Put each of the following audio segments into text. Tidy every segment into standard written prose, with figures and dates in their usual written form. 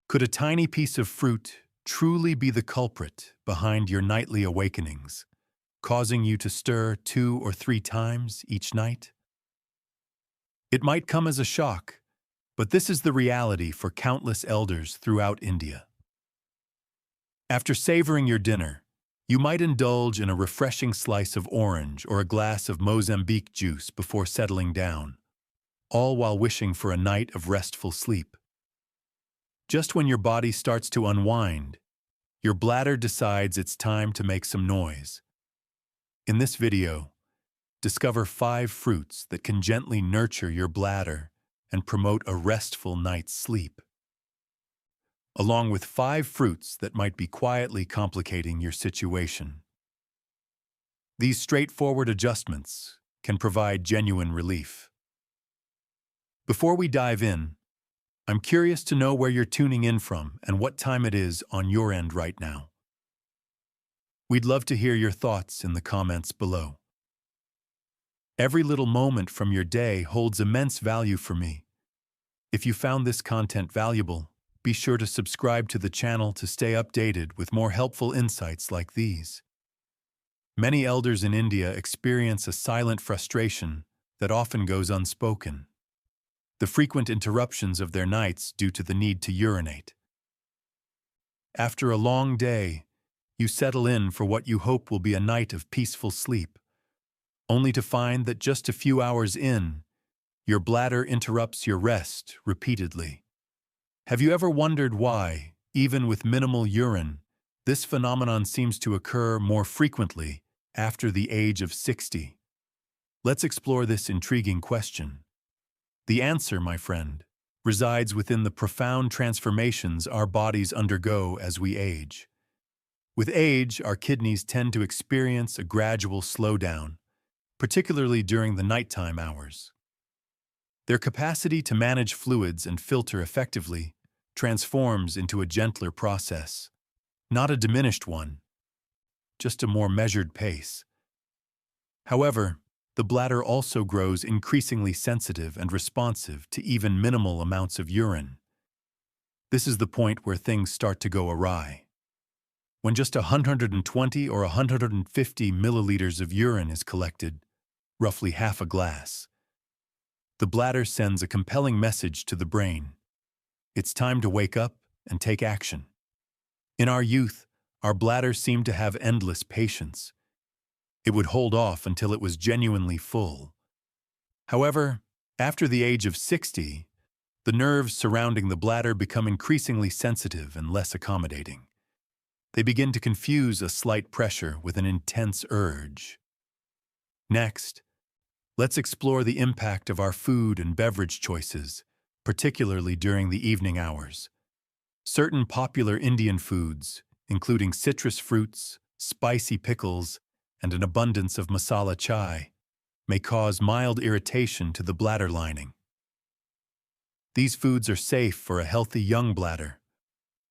Could a tiny piece of fruit truly be the culprit behind your nightly awakenings, causing you to stir 2 or 3 times each night? It might come as a shock, but this is the reality for countless elders throughout India. After savoring your dinner, you might indulge in a refreshing slice of orange or a glass of Mozambique juice before settling down, all while wishing for a night of restful sleep. Just when your body starts to unwind, your bladder decides it's time to make some noise. In this video, discover 5 fruits that can gently nurture your bladder and promote a restful night's sleep, along with 5 fruits that might be quietly complicating your situation. These straightforward adjustments can provide genuine relief. Before we dive in, I'm curious to know where you're tuning in from and what time it is on your end right now. We'd love to hear your thoughts in the comments below. Every little moment from your day holds immense value for me. If you found this content valuable, be sure to subscribe to the channel to stay updated with more helpful insights like these. Many elders in India experience a silent frustration that often goes unspoken: the frequent interruptions of their nights due to the need to urinate. After a long day, you settle in for what you hope will be a night of peaceful sleep, only to find that just a few hours in, your bladder interrupts your rest repeatedly. Have you ever wondered why, even with minimal urine, this phenomenon seems to occur more frequently after the age of 60? Let's explore this intriguing question. The answer, my friend, resides within the profound transformations our bodies undergo as we age. With age, our kidneys tend to experience a gradual slowdown, particularly during the nighttime hours. Their capacity to manage fluids and filter effectively transforms into a gentler process, not a diminished one, just a more measured pace. However, the bladder also grows increasingly sensitive and responsive to even minimal amounts of urine. This is the point where things start to go awry. When just 120 or 150 milliliters of urine is collected, roughly half a glass, the bladder sends a compelling message to the brain. It's time to wake up and take action. In our youth, our bladder seemed to have endless patience. It would hold off until it was genuinely full. However, after the age of 60, the nerves surrounding the bladder become increasingly sensitive and less accommodating. They begin to confuse a slight pressure with an intense urge. Next, let's explore the impact of our food and beverage choices, particularly during the evening hours. Certain popular Indian foods, including citrus fruits, spicy pickles, and an abundance of masala chai, may cause mild irritation to the bladder lining. These foods are safe for a healthy young bladder.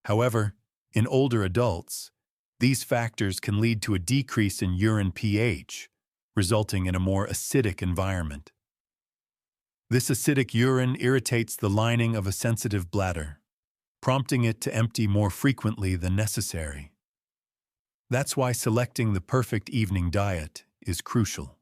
However, in older adults, these factors can lead to a decrease in urine pH, resulting in a more acidic environment. This acidic urine irritates the lining of a sensitive bladder, prompting it to empty more frequently than necessary. That's why selecting the perfect evening diet is crucial.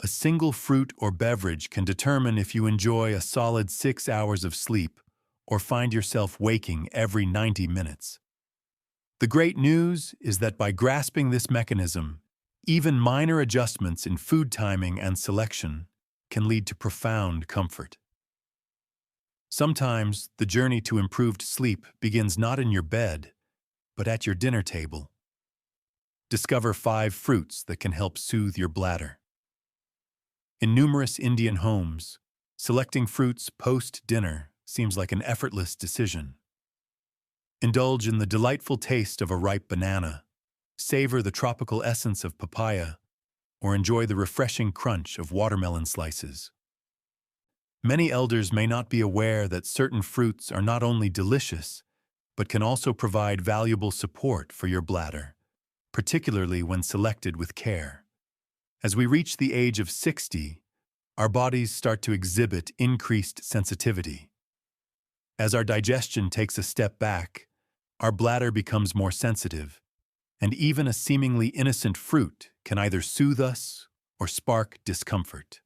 A single fruit or beverage can determine if you enjoy a solid 6 hours of sleep or find yourself waking every 90 minutes. The great news is that by grasping this mechanism, even minor adjustments in food timing and selection can lead to profound comfort. Sometimes the journey to improved sleep begins not in your bed, but at your dinner table. Discover 5 fruits that can help soothe your bladder. In numerous Indian homes, selecting fruits post-dinner seems like an effortless decision. Indulge in the delightful taste of a ripe banana, savor the tropical essence of papaya, or enjoy the refreshing crunch of watermelon slices. Many elders may not be aware that certain fruits are not only delicious, but can also provide valuable support for your bladder, particularly when selected with care. As we reach the age of 60, our bodies start to exhibit increased sensitivity. As our digestion takes a step back, our bladder becomes more sensitive, and even a seemingly innocent fruit can either soothe us or spark discomfort.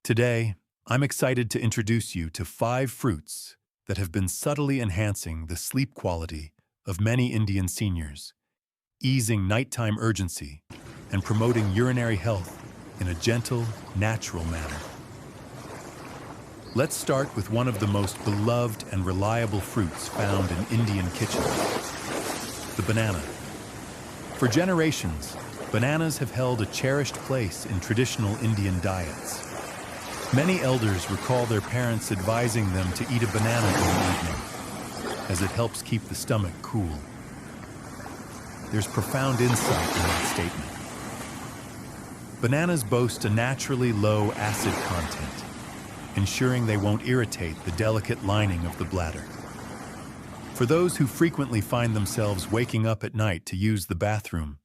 Today, I'm excited to introduce you to 5 fruits that have been subtly enhancing the sleep quality of many Indian seniors, easing nighttime urgency and promoting urinary health in a gentle, natural manner. Let's start with one of the most beloved and reliable fruits found in Indian kitchens, the banana. For generations, bananas have held a cherished place in traditional Indian diets. Many elders recall their parents advising them to eat a banana in the evening, as it helps keep the stomach cool. There's profound insight in that statement. Bananas boast a naturally low acid content, ensuring they won't irritate the delicate lining of the bladder. For those who frequently find themselves waking up at night to use the bathroom,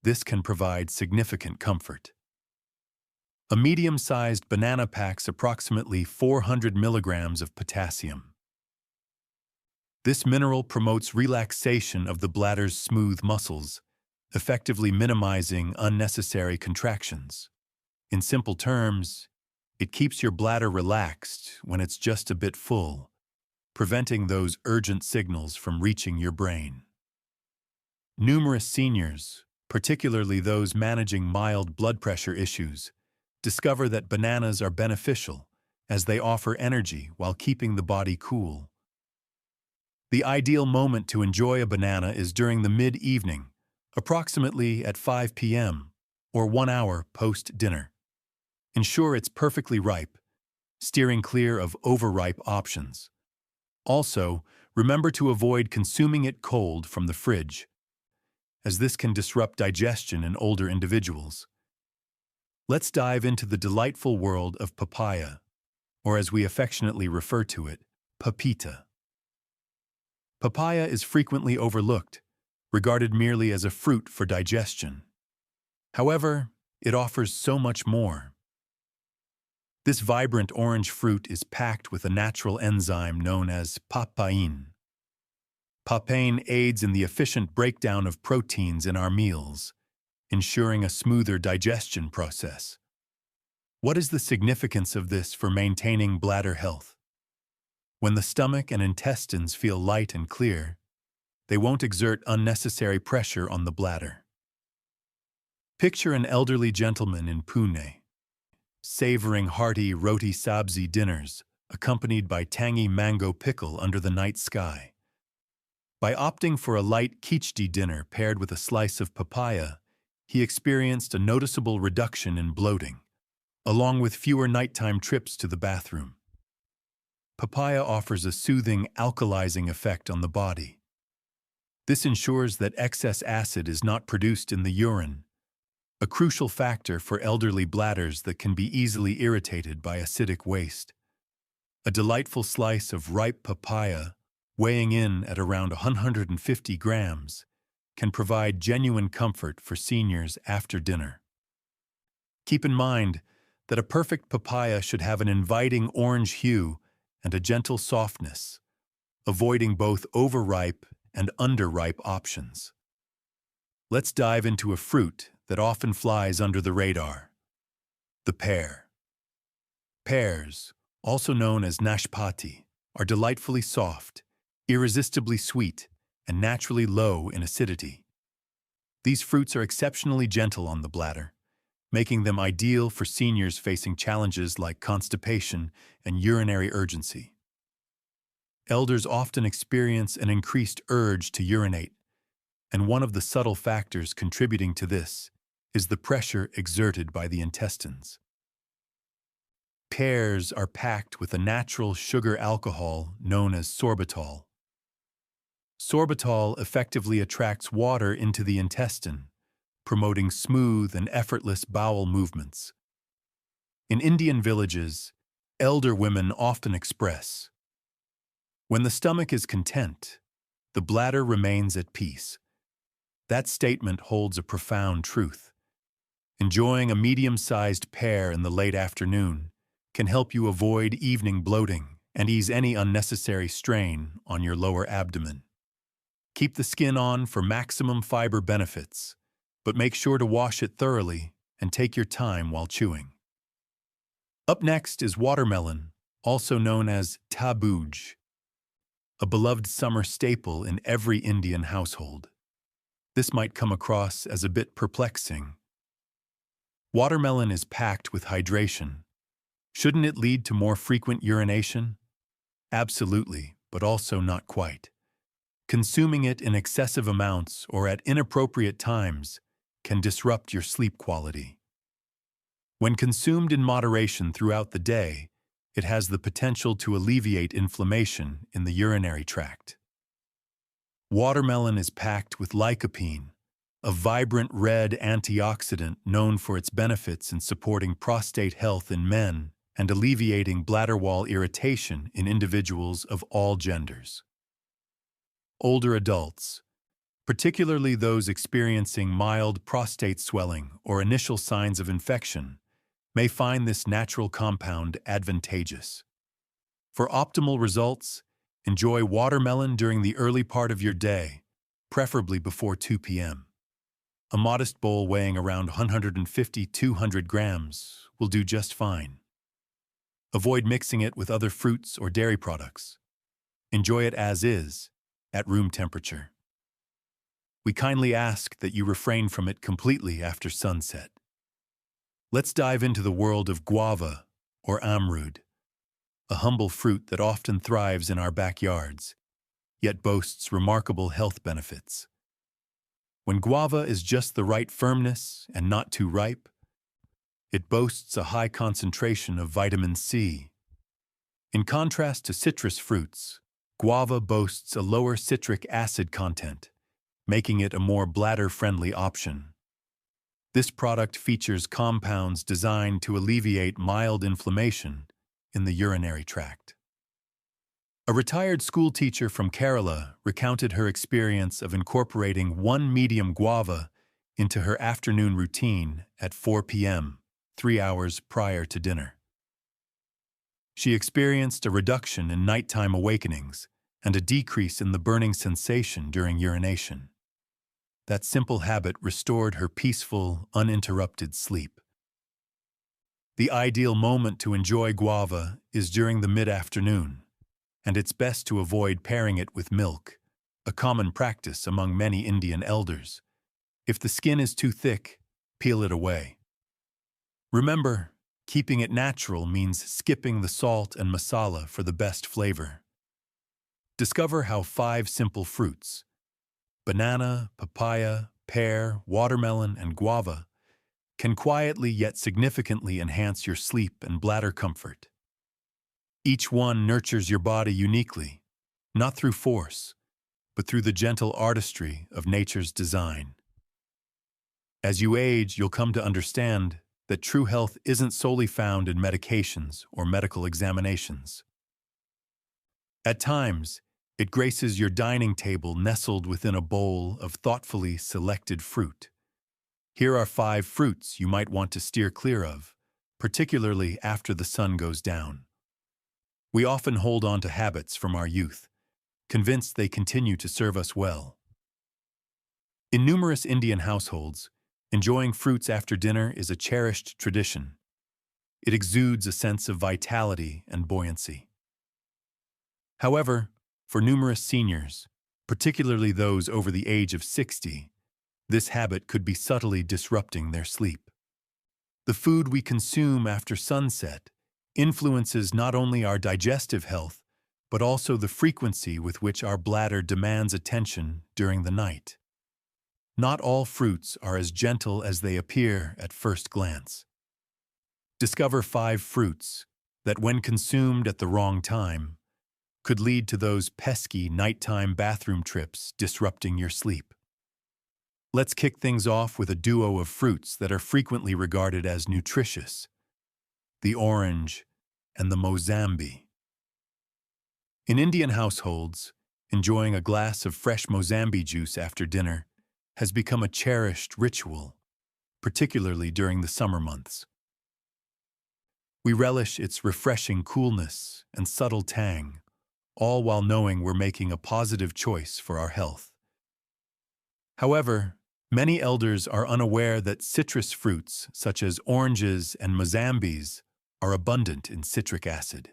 this can provide significant comfort. A medium-sized banana packs approximately 400 milligrams of potassium. This mineral promotes relaxation of the bladder's smooth muscles, effectively minimizing unnecessary contractions. In simple terms, it keeps your bladder relaxed when it's just a bit full, preventing those urgent signals from reaching your brain. Numerous seniors, particularly those managing mild blood pressure issues, discover that bananas are beneficial as they offer energy while keeping the body cool. The ideal moment to enjoy a banana is during the mid-evening, approximately at 5 p.m. or 1 hour post-dinner. Ensure it's perfectly ripe, steering clear of overripe options. Also, remember to avoid consuming it cold from the fridge, as this can disrupt digestion in older individuals. Let's dive into the delightful world of papaya, or as we affectionately refer to it, papita. Papaya is frequently overlooked, regarded merely as a fruit for digestion. However, it offers so much more. This vibrant orange fruit is packed with a natural enzyme known as papain. Papain aids in the efficient breakdown of proteins in our meals, ensuring a smoother digestion process. What is the significance of this for maintaining bladder health? When the stomach and intestines feel light and clear, they won't exert unnecessary pressure on the bladder. Picture an elderly gentleman in Pune, savoring hearty roti sabzi dinners, accompanied by tangy mango pickle under the night sky. By opting for a light khichdi dinner paired with a slice of papaya, he experienced a noticeable reduction in bloating, along with fewer nighttime trips to the bathroom. Papaya offers a soothing, alkalizing effect on the body. This ensures that excess acid is not produced in the urine, a crucial factor for elderly bladders that can be easily irritated by acidic waste. A delightful slice of ripe papaya, weighing in at around 150 grams, can provide genuine comfort for seniors after dinner. Keep in mind that a perfect papaya should have an inviting orange hue and a gentle softness, avoiding both overripe and underripe options. Let's dive into a fruit that often flies under the radar: the pear. Pears, also known as nashpati, are delightfully soft, irresistibly sweet, and naturally low in acidity. These fruits are exceptionally gentle on the bladder, making them ideal for seniors facing challenges like constipation and urinary urgency. Elders often experience an increased urge to urinate, and one of the subtle factors contributing to this is the pressure exerted by the intestines. Pears are packed with a natural sugar alcohol known as sorbitol. Sorbitol effectively attracts water into the intestine, promoting smooth and effortless bowel movements. In Indian villages, elder women often express, "When the stomach is content, the bladder remains at peace." That statement holds a profound truth. Enjoying a medium-sized pear in the late afternoon can help you avoid evening bloating and ease any unnecessary strain on your lower abdomen. Keep the skin on for maximum fiber benefits, but make sure to wash it thoroughly and take your time while chewing. Up next is watermelon, also known as tarbooj, a beloved summer staple in every Indian household. This might come across as a bit perplexing. Watermelon is packed with hydration. Shouldn't it lead to more frequent urination? Absolutely, but also not quite. Consuming it in excessive amounts or at inappropriate times can disrupt your sleep quality. When consumed in moderation throughout the day, it has the potential to alleviate inflammation in the urinary tract. Watermelon is packed with lycopene, a vibrant red antioxidant known for its benefits in supporting prostate health in men and alleviating bladder wall irritation in individuals of all genders. Older adults, particularly those experiencing mild prostate swelling or initial signs of infection, may find this natural compound advantageous. For optimal results, enjoy watermelon during the early part of your day, preferably before 2 p.m. A modest bowl weighing around 150-200 grams will do just fine. Avoid mixing it with other fruits or dairy products. Enjoy it as is, at room temperature. We kindly ask that you refrain from it completely after sunset. Let's dive into the world of guava, or amrud, a humble fruit that often thrives in our backyards, yet boasts remarkable health benefits. When guava is just the right firmness and not too ripe, it boasts a high concentration of vitamin C. In contrast to citrus fruits, guava boasts a lower citric acid content, making it a more bladder-friendly option. This product features compounds designed to alleviate mild inflammation in the urinary tract. A retired school teacher from Kerala recounted her experience of incorporating one medium guava into her afternoon routine at 4 p.m., 3 hours prior to dinner. She experienced a reduction in nighttime awakenings and a decrease in the burning sensation during urination. That simple habit restored her peaceful, uninterrupted sleep. The ideal moment to enjoy guava is during the mid-afternoon, and it's best to avoid pairing it with milk, a common practice among many Indian elders. If the skin is too thick, peel it away. Remember, keeping it natural means skipping the salt and masala for the best flavor. Discover how 5 simple fruits, banana, papaya, pear, watermelon, and guava, can quietly yet significantly enhance your sleep and bladder comfort. Each one nurtures your body uniquely, not through force, but through the gentle artistry of nature's design. As you age, you'll come to understand that true health isn't solely found in medications or medical examinations. At times, it graces your dining table nestled within a bowl of thoughtfully selected fruit. Here are 5 fruits you might want to steer clear of, particularly after the sun goes down. We often hold on to habits from our youth, convinced they continue to serve us well. In numerous Indian households, enjoying fruits after dinner is a cherished tradition. It exudes a sense of vitality and buoyancy. However, for numerous seniors, particularly those over the age of 60, this habit could be subtly disrupting their sleep. The food we consume after sunset influences not only our digestive health, but also the frequency with which our bladder demands attention during the night. Not all fruits are as gentle as they appear at first glance. Discover 5 fruits that, when consumed at the wrong time, could lead to those pesky nighttime bathroom trips disrupting your sleep. Let's kick things off with a duo of fruits that are frequently regarded as nutritious: the orange and the mosambi. In Indian households, enjoying a glass of fresh mosambi juice after dinner has become a cherished ritual, particularly during the summer months. We relish its refreshing coolness and subtle tang, all while knowing we're making a positive choice for our health. However, many elders are unaware that citrus fruits, such as oranges and mozambis, are abundant in citric acid.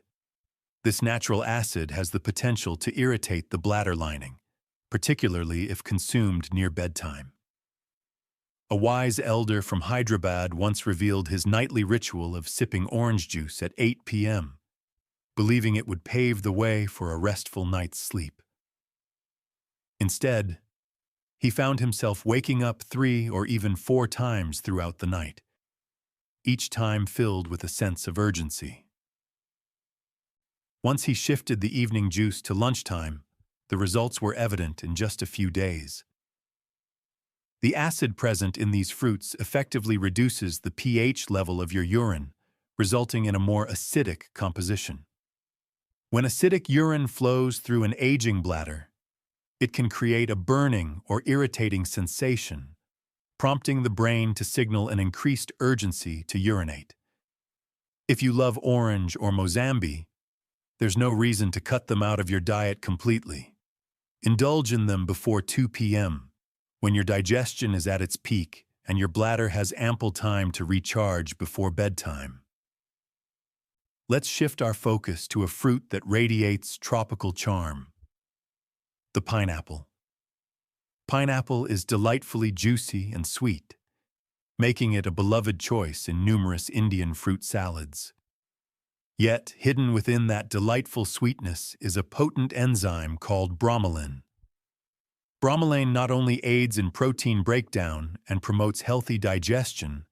This natural acid has the potential to irritate the bladder lining, particularly if consumed near bedtime. A wise elder from Hyderabad once revealed his nightly ritual of sipping orange juice at 8 p.m., believing it would pave the way for a restful night's sleep. Instead, he found himself waking up 3 or even 4 times throughout the night, each time filled with a sense of urgency. Once he shifted the evening juice to lunchtime, the results were evident in just a few days. The acid present in these fruits effectively reduces the pH level of your urine, resulting in a more acidic composition. When acidic urine flows through an aging bladder, it can create a burning or irritating sensation, prompting the brain to signal an increased urgency to urinate. If you love orange or Mozambi, there's no reason to cut them out of your diet completely. Indulge in them before 2 p.m., when your digestion is at its peak and your bladder has ample time to recharge before bedtime. Let's shift our focus to a fruit that radiates tropical charm: the pineapple. Pineapple is delightfully juicy and sweet, making it a beloved choice in numerous Indian fruit salads. Yet, hidden within that delightful sweetness is a potent enzyme called bromelain. Bromelain not only aids in protein breakdown and promotes healthy digestion,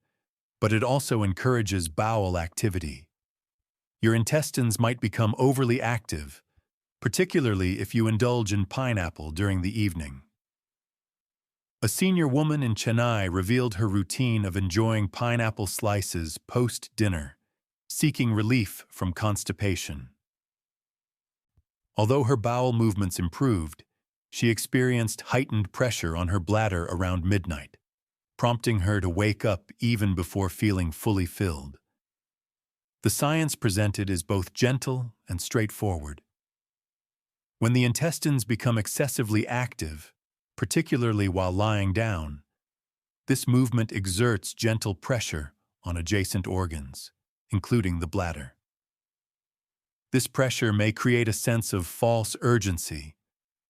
but it also encourages bowel activity. Your intestines might become overly active, particularly if you indulge in pineapple during the evening. A senior woman in Chennai revealed her routine of enjoying pineapple slices post-dinner, seeking relief from constipation. Although her bowel movements improved, she experienced heightened pressure on her bladder around midnight, prompting her to wake up even before feeling fully filled. The science presented is both gentle and straightforward. When the intestines become excessively active, particularly while lying down, this movement exerts gentle pressure on adjacent organs, including the bladder. This pressure may create a sense of false urgency,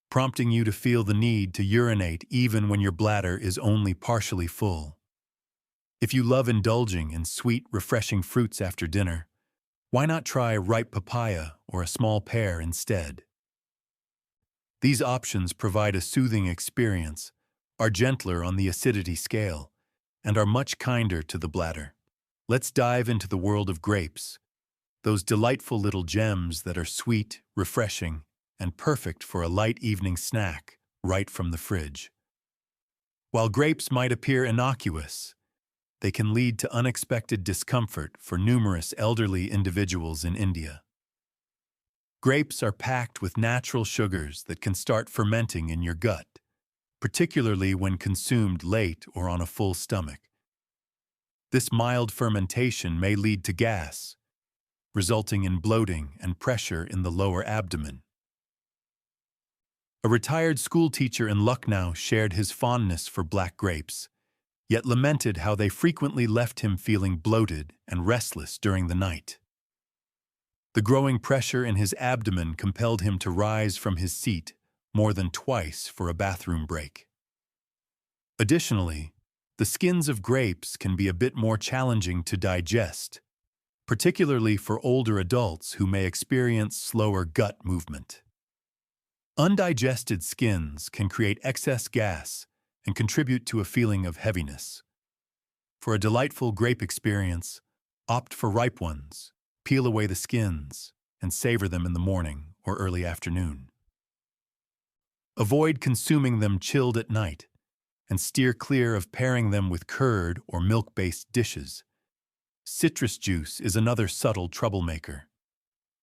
prompting you to feel the need to urinate even when your bladder is only partially full. If you love indulging in sweet, refreshing fruits after dinner, why not try ripe papaya or a small pear instead? These options provide a soothing experience, are gentler on the acidity scale, and are much kinder to the bladder. Let's dive into the world of grapes, those delightful little gems that are sweet, refreshing, and perfect for a light evening snack right from the fridge. While grapes might appear innocuous, they can lead to unexpected discomfort for numerous elderly individuals in India. Grapes are packed with natural sugars that can start fermenting in your gut, particularly when consumed late or on a full stomach. This mild fermentation may lead to gas, resulting in bloating and pressure in the lower abdomen. A retired schoolteacher in Lucknow shared his fondness for black grapes, yet lamented how they frequently left him feeling bloated and restless during the night. The growing pressure in his abdomen compelled him to rise from his seat more than twice for a bathroom break. Additionally, the skins of grapes can be a bit more challenging to digest, particularly for older adults who may experience slower gut movement. Undigested skins can create excess gas and contribute to a feeling of heaviness. For a delightful grape experience, opt for ripe ones, peel away the skins, and savor them in the morning or early afternoon. Avoid consuming them chilled at night, and steer clear of pairing them with curd or milk-based dishes. Citrus juice is another subtle troublemaker.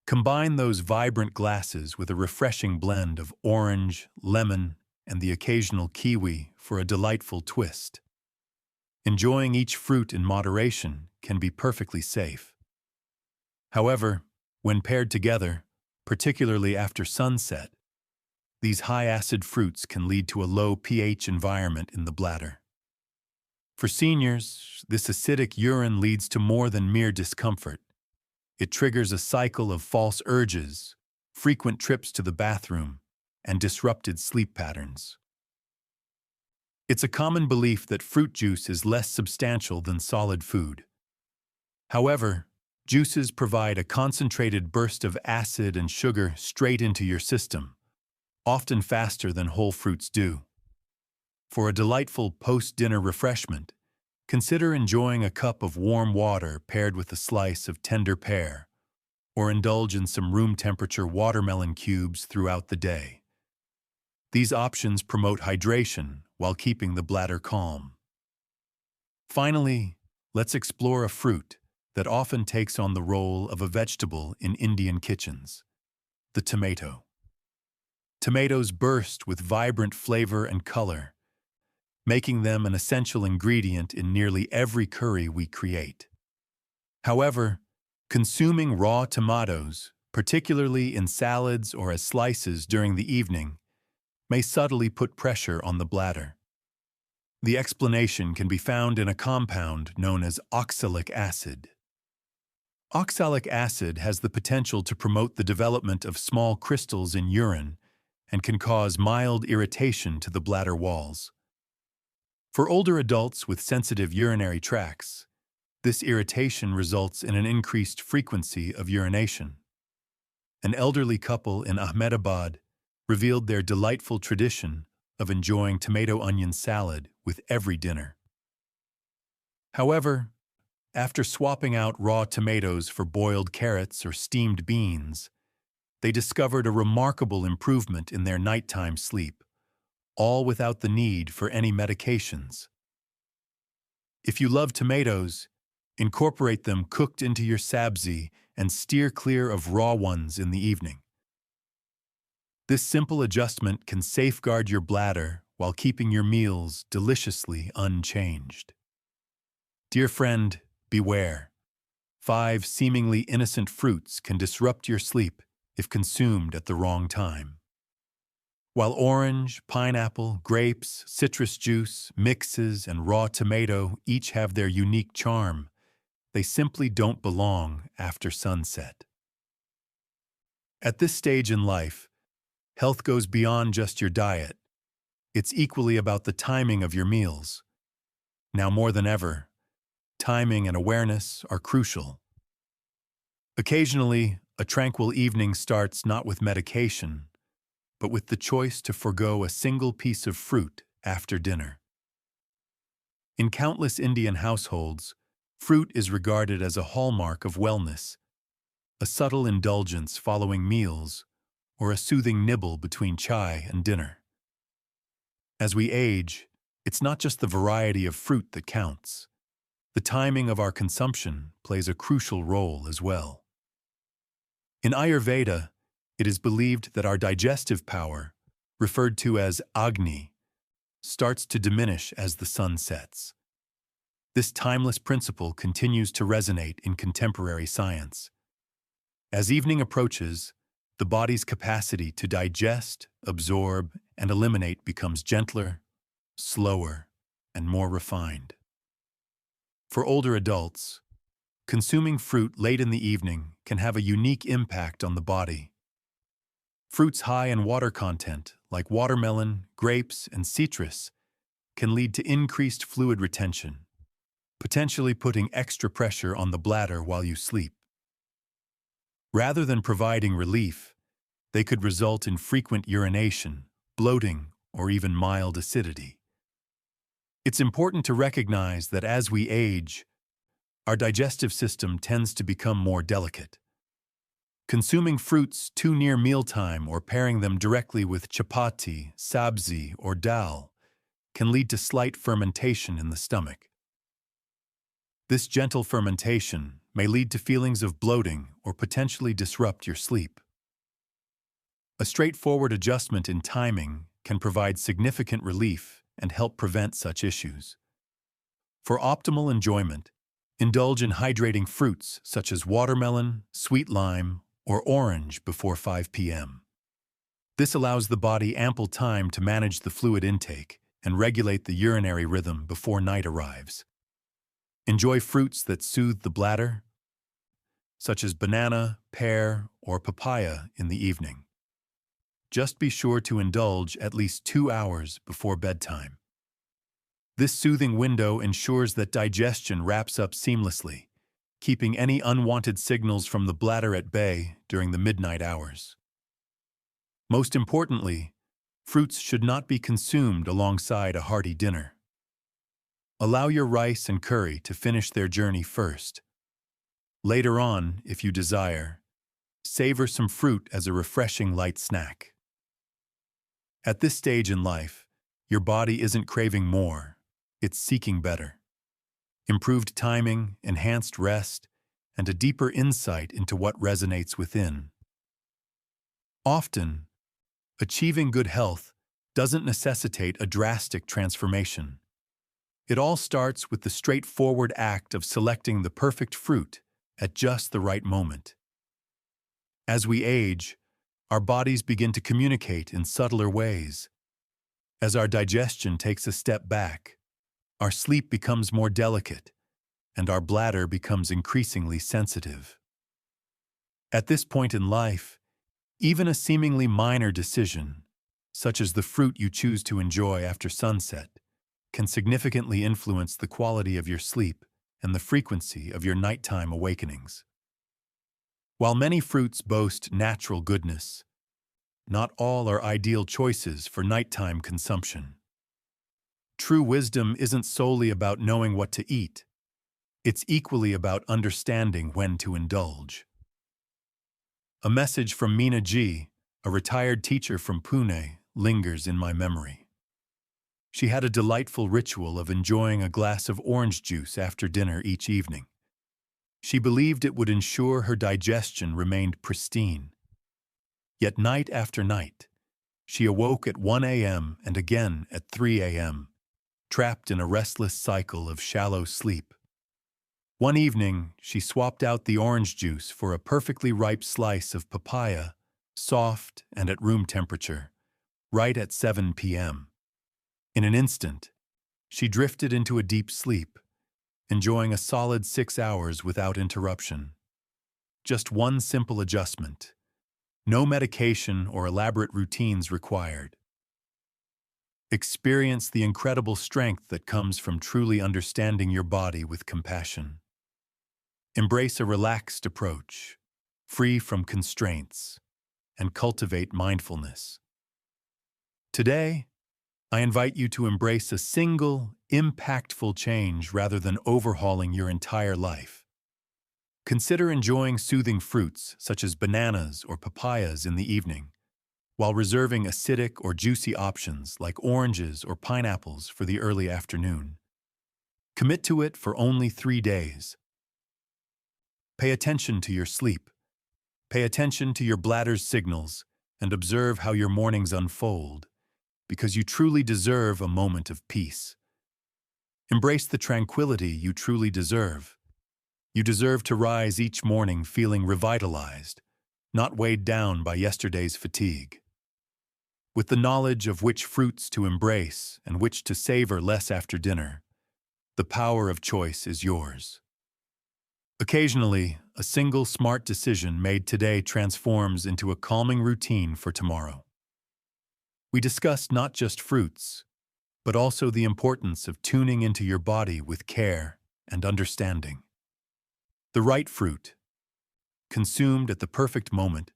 Combine those vibrant glasses with a refreshing blend of orange, lemon, and the occasional kiwi for a delightful twist. Enjoying each fruit in moderation can be perfectly safe. However, when paired together, particularly after sunset, these high-acid fruits can lead to a low pH environment in the bladder. For seniors, this acidic urine leads to more than mere discomfort. It triggers a cycle of false urges, frequent trips to the bathroom, and disrupted sleep patterns. It's a common belief that fruit juice is less substantial than solid food. However, juices provide a concentrated burst of acid and sugar straight into your system, often faster than whole fruits do. For a delightful post-dinner refreshment, consider enjoying a cup of warm water paired with a slice of tender pear, or indulge in some room-temperature watermelon cubes throughout the day. These options promote hydration while keeping the bladder calm. Finally, let's explore a fruit that often takes on the role of a vegetable in Indian kitchens: the tomato. Tomatoes burst with vibrant flavor and color, making them an essential ingredient in nearly every curry we create. However, consuming raw tomatoes, particularly in salads or as slices during the evening, may subtly put pressure on the bladder. The explanation can be found in a compound known as oxalic acid. Oxalic acid has the potential to promote the development of small crystals in urine and can cause mild irritation to the bladder walls. For older adults with sensitive urinary tracts, this irritation results in an increased frequency of urination. An elderly couple in Ahmedabad revealed their delightful tradition of enjoying tomato-onion salad with every dinner. However, after swapping out raw tomatoes for boiled carrots or steamed beans, they discovered a remarkable improvement in their nighttime sleep, all without the need for any medications. If you love tomatoes, incorporate them cooked into your sabzi and steer clear of raw ones in the evening. This simple adjustment can safeguard your bladder while keeping your meals deliciously unchanged. Dear friend, beware. 5 seemingly innocent fruits can disrupt your sleep if consumed at the wrong time. While orange, pineapple, grapes, citrus juice, mixes, and raw tomato each have their unique charm, they simply don't belong after sunset. At this stage in life, health goes beyond just your diet. It's equally about the timing of your meals. Now more than ever, timing and awareness are crucial. Occasionally, a tranquil evening starts not with medication, but with the choice to forgo a single piece of fruit after dinner. In countless Indian households, fruit is regarded as a hallmark of wellness, a subtle indulgence following meals, or a soothing nibble between chai and dinner. As we age, it's not just the variety of fruit that counts. The timing of our consumption plays a crucial role as well. In Ayurveda, it is believed that our digestive power, referred to as Agni, starts to diminish as the sun sets. This timeless principle continues to resonate in contemporary science. As evening approaches, the body's capacity to digest, absorb, and eliminate becomes gentler, slower, and more refined. For older adults, consuming fruit late in the evening can have a unique impact on the body. Fruits high in water content, like watermelon, grapes, and citrus, can lead to increased fluid retention, potentially putting extra pressure on the bladder while you sleep. Rather than providing relief, they could result in frequent urination, bloating, or even mild acidity. It's important to recognize that as we age, our digestive system tends to become more delicate. Consuming fruits too near mealtime or pairing them directly with chapati, sabzi, or dal can lead to slight fermentation in the stomach. This gentle fermentation may lead to feelings of bloating or potentially disrupt your sleep. A straightforward adjustment in timing can provide significant relief and help prevent such issues. For optimal enjoyment, Indulge in hydrating fruits such as watermelon, sweet lime, or orange before 5 p.m. This allows the body ample time to manage the fluid intake and regulate the urinary rhythm before night arrives. Enjoy fruits that soothe the bladder, such as banana, pear, or papaya in the evening. Just be sure to indulge at least 2 hours before bedtime. This soothing window ensures that digestion wraps up seamlessly, keeping any unwanted signals from the bladder at bay during the midnight hours. Most importantly, fruits should not be consumed alongside a hearty dinner. Allow your rice and curry to finish their journey first. Later on, if you desire, savor some fruit as a refreshing light snack. At this stage in life, your body isn't craving more, it's seeking better. Improved timing, enhanced rest, and a deeper insight into what resonates within. Often, achieving good health doesn't necessitate a drastic transformation. It all starts with the straightforward act of selecting the perfect fruit at just the right moment. As we age, our bodies begin to communicate in subtler ways. As our digestion takes a step back, our sleep becomes more delicate, and our bladder becomes increasingly sensitive. At this point in life, even a seemingly minor decision, such as the fruit you choose to enjoy after sunset, can significantly influence the quality of your sleep and the frequency of your nighttime awakenings. While many fruits boast natural goodness, not all are ideal choices for nighttime consumption. True wisdom isn't solely about knowing what to eat. It's equally about understanding when to indulge. A message from Meena Ji, a retired teacher from Pune, lingers in my memory. She had a delightful ritual of enjoying a glass of orange juice after dinner each evening. She believed it would ensure her digestion remained pristine. Yet night after night, she awoke at 1 a.m. and again at 3 a.m., trapped in a restless cycle of shallow sleep. One evening, she swapped out the orange juice for a perfectly ripe slice of papaya, soft and at room temperature, right at 7 p.m. In an instant, she drifted into a deep sleep, enjoying a solid 6 hours without interruption. Just one simple adjustment. No medication or elaborate routines required. Experience the incredible strength that comes from truly understanding your body with compassion. Embrace a relaxed approach, free from constraints, and cultivate mindfulness. Today, I invite you to embrace a single, impactful change rather than overhauling your entire life. Consider enjoying soothing fruits such as bananas or papayas in the evening, while reserving acidic or juicy options like oranges or pineapples for the early afternoon. Commit to it for only 3 days. Pay attention to your sleep. Pay attention to your bladder's signals and observe how your mornings unfold, because you truly deserve a moment of peace. Embrace the tranquility you truly deserve. You deserve to rise each morning feeling revitalized, not weighed down by yesterday's fatigue. With the knowledge of which fruits to embrace and which to savor less after dinner, the power of choice is yours. Occasionally, a single smart decision made today transforms into a calming routine for tomorrow. We discussed not just fruits, but also the importance of tuning into your body with care and understanding. The right fruit, consumed at the perfect moment,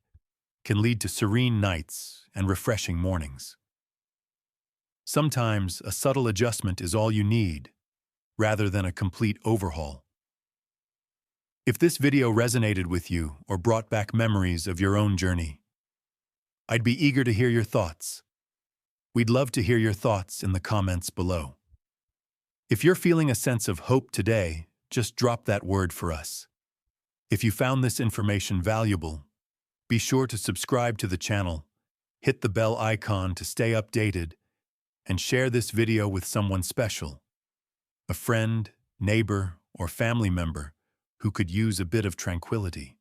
can lead to serene nights and refreshing mornings. Sometimes a subtle adjustment is all you need, rather than a complete overhaul. If this video resonated with you or brought back memories of your own journey, I'd be eager to hear your thoughts. We'd love to hear your thoughts in the comments below. If you're feeling a sense of hope today, just drop that word for us. If you found this information valuable, be sure to subscribe to the channel, hit the bell icon to stay updated, and share this video with someone special, a friend, neighbor, or family member who could use a bit of tranquility.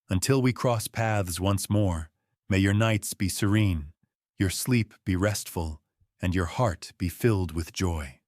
Until we cross paths once more, may your nights be serene, your sleep be restful, and your heart be filled with joy.